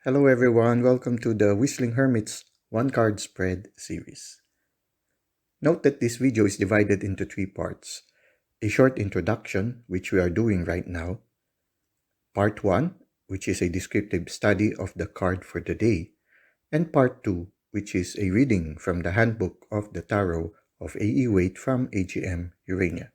Hello everyone, welcome to the Whistling Hermits One Card Spread series. Note that this video is divided into three parts. A short introduction, which we are doing right now. Part 1, which is a descriptive study of the card for the day. And Part 2, which is a reading from the Handbook of the Tarot of A.E. Waite from AGM Urania.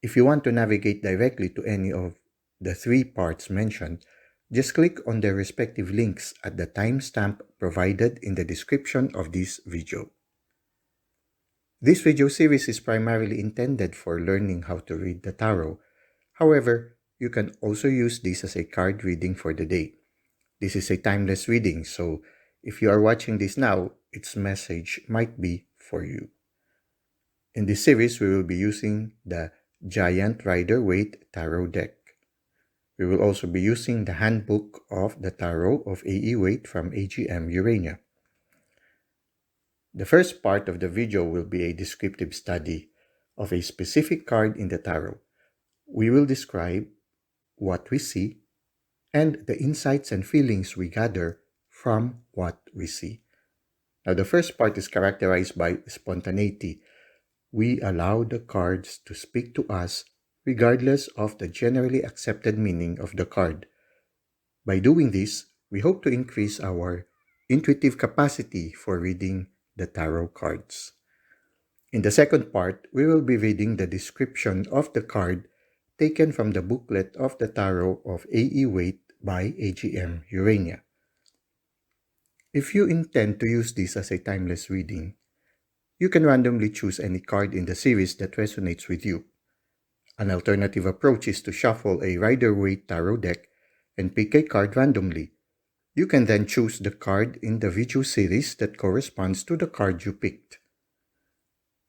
If you want to navigate directly to any of the three parts mentioned, just click on their respective links at the timestamp provided in the description of this video. This video series is primarily intended for learning how to read the tarot. However, you can also use this as a card reading for the day. This is a timeless reading, so if you are watching this now, its message might be for you. In this series, we will be using the Giant Rider Waite Tarot deck. We will also be using the Handbook of the Tarot of A.E. Waite from AGM Urania. The first part of the video will be a descriptive study of a specific card in the tarot. We will describe what we see and the insights and feelings we gather from what we see. Now, the first part is characterized by spontaneity. We allow the cards to speak to us regardless of the generally accepted meaning of the card. By doing this, we hope to increase our intuitive capacity for reading the tarot cards. In the second part, we will be reading the description of the card taken from the booklet of the Tarot of A.E. Waite by AGM Urania. If you intend to use this as a timeless reading, you can randomly choose any card in the series that resonates with you. An alternative approach is to shuffle a Rider Waite Tarot deck and pick a card randomly. You can then choose the card in the video series that corresponds to the card you picked.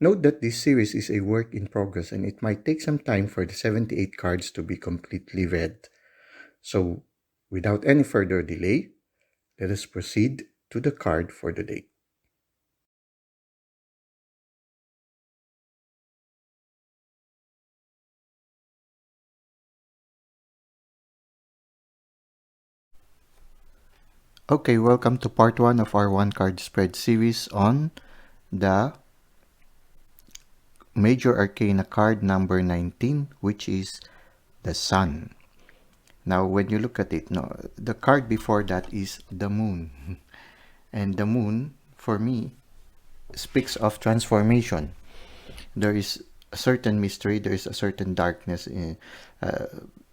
Note that this series is a work in progress and it might take some time for the 78 cards to be completely read. So, without any further delay, let us proceed to the card for the day. Okay, welcome to part 1 of our one card spread series on the Major Arcana card number 19, which is the Sun. Now, when you look at it, the card before that is the Moon. And the Moon, for me, speaks of transformation. There is a certain mystery, there is a certain darkness.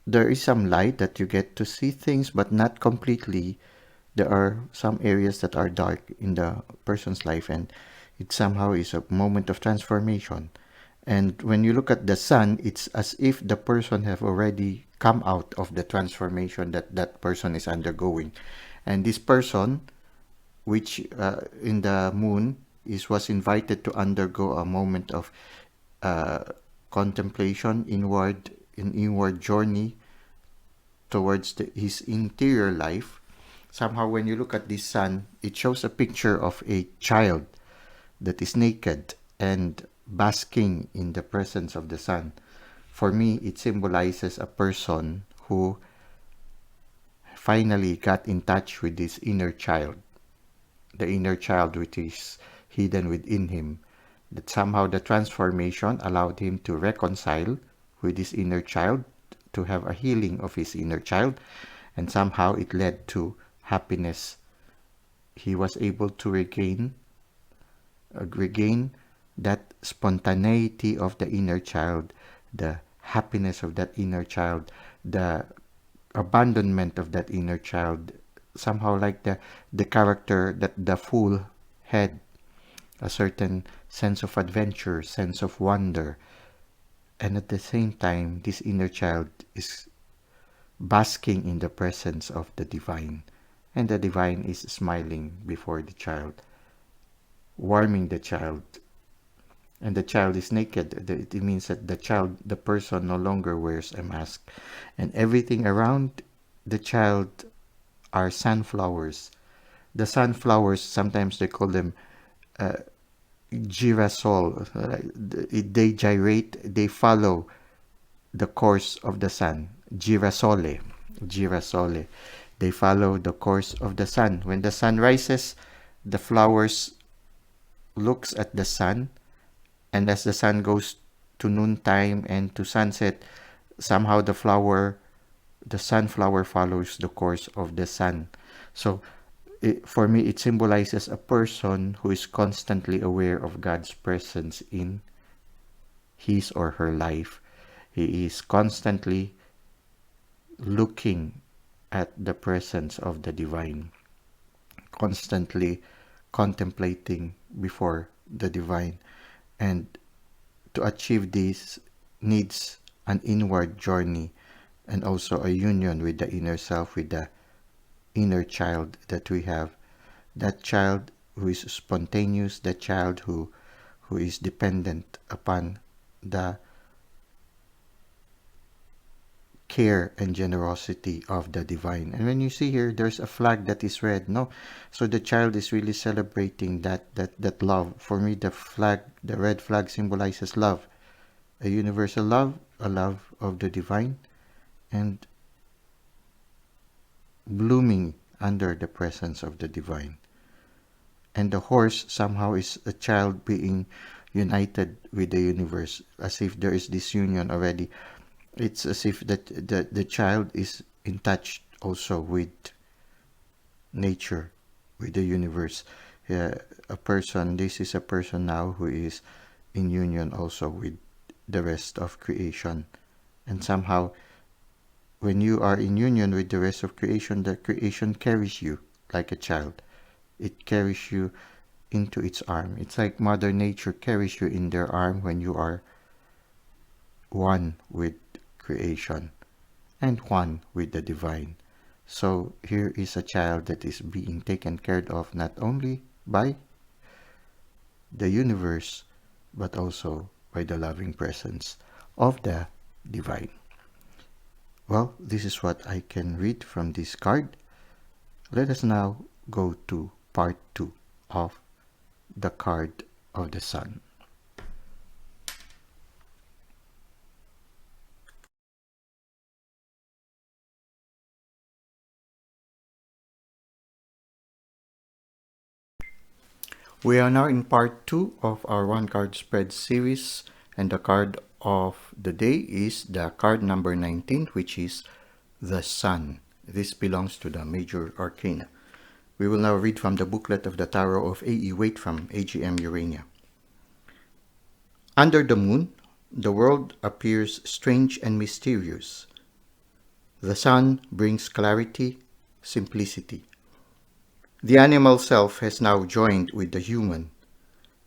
There is some light that you get to see things, but not completely. There are some areas that are dark in the person's life, and it somehow is a moment of transformation. And when you look at the Sun, it's as if the person have already come out of the transformation that that person is undergoing. And this person, which in the Moon was invited to undergo a moment of contemplation, inward journey towards his interior life. Somehow, when you look at this Sun, it shows a picture of a child that is naked and basking in the presence of the Sun. For me, it symbolizes a person who finally got in touch with this inner child, the inner child which is hidden within him. That somehow the transformation allowed him to reconcile with his inner child, to have a healing of his inner child, and somehow it led to happiness. He was able to regain that spontaneity of the inner child, the happiness of that inner child, the abandonment of that inner child. Somehow like the character that the Fool had, a certain sense of adventure, sense of wonder. And at the same time, this inner child is basking in the presence of the divine. And the divine is smiling before the child, warming the child. And the child is naked. It means that the person no longer wears a mask. And everything around the child are sunflowers. The sunflowers, sometimes they call them girasol. They gyrate, they follow the course of the sun. Girasole. They follow the course of the sun. When the sun rises, the flowers looks at the sun, and as the sun goes to noontime and to sunset, somehow the sunflower follows the course of the sun. So for me, it symbolizes a person who is constantly aware of God's presence in his or her life. He is constantly looking at the presence of the divine, constantly contemplating before the divine. And to achieve this needs an inward journey and also a union with the inner self, with the inner child that we have. That child who is spontaneous, that child who is dependent upon the care and generosity of the divine. And when you see here, there's a flag that is red, no? So the child is really celebrating that love. For me, the red flag symbolizes love, a universal love, a love of the divine, and blooming under the presence of the divine. And the horse somehow is a child being united with the universe, as if there is this union already. It's as if that the child is in touch also with nature, with the universe. This is a person now who is in union also with the rest of creation. And somehow, when you are in union with the rest of creation, the creation carries you like a child. It carries you into its arm. It's like Mother Nature carries you in their arm when you are one with creation and one with the divine. So here is a child that is being taken care of not only by the universe but also by the loving presence of the divine. Well, this is what I can read from this card. Let us now go to part 2 of the card of the sun. We are now in part 2 of our one card spread series, and the card of the day is the card number 19, which is the Sun. This belongs to the Major Arcana. We will now read from the booklet of the Tarot of A.E. Waite from AGM Urania. Under the moon, the world appears strange and mysterious. The sun brings clarity, simplicity. The animal self has now joined with the human,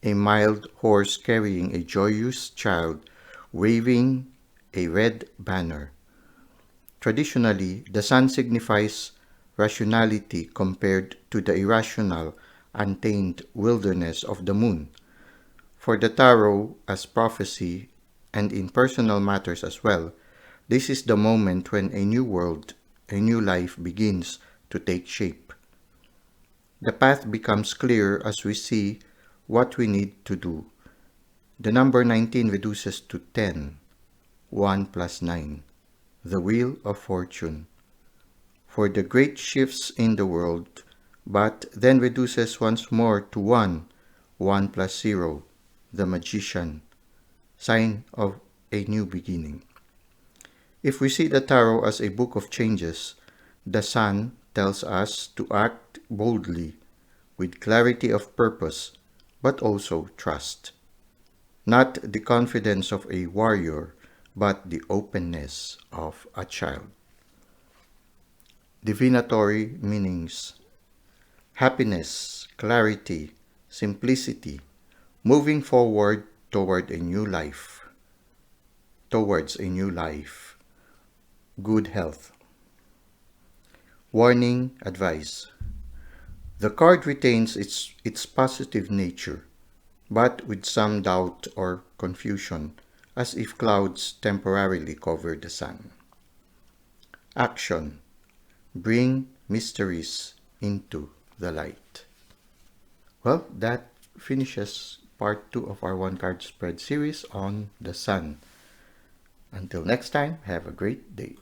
a mild horse carrying a joyous child, waving a red banner. Traditionally, the sun signifies rationality compared to the irrational, untamed wilderness of the moon. For the tarot, as prophecy, and in personal matters as well, this is the moment when a new world, a new life begins to take shape. The path becomes clear as we see what we need to do. The number 19 reduces to 10, 1 plus 9, the wheel of fortune. For the great shifts in the world, but then reduces once more to 1, 1 plus 0, the magician, sign of a new beginning. If we see the tarot as a book of changes, the sun tells us to act boldly, with clarity of purpose, but also trust. Not the confidence of a warrior, but the openness of a child. Divinatory meanings: happiness, clarity, simplicity, moving forward towards a new life, good health. Warning, advice. The card retains its positive nature, but with some doubt or confusion, as if clouds temporarily cover the sun. Action: bring mysteries into the light. Well, that finishes part 2 of our one card spread series on the sun. Until next time, have a great day.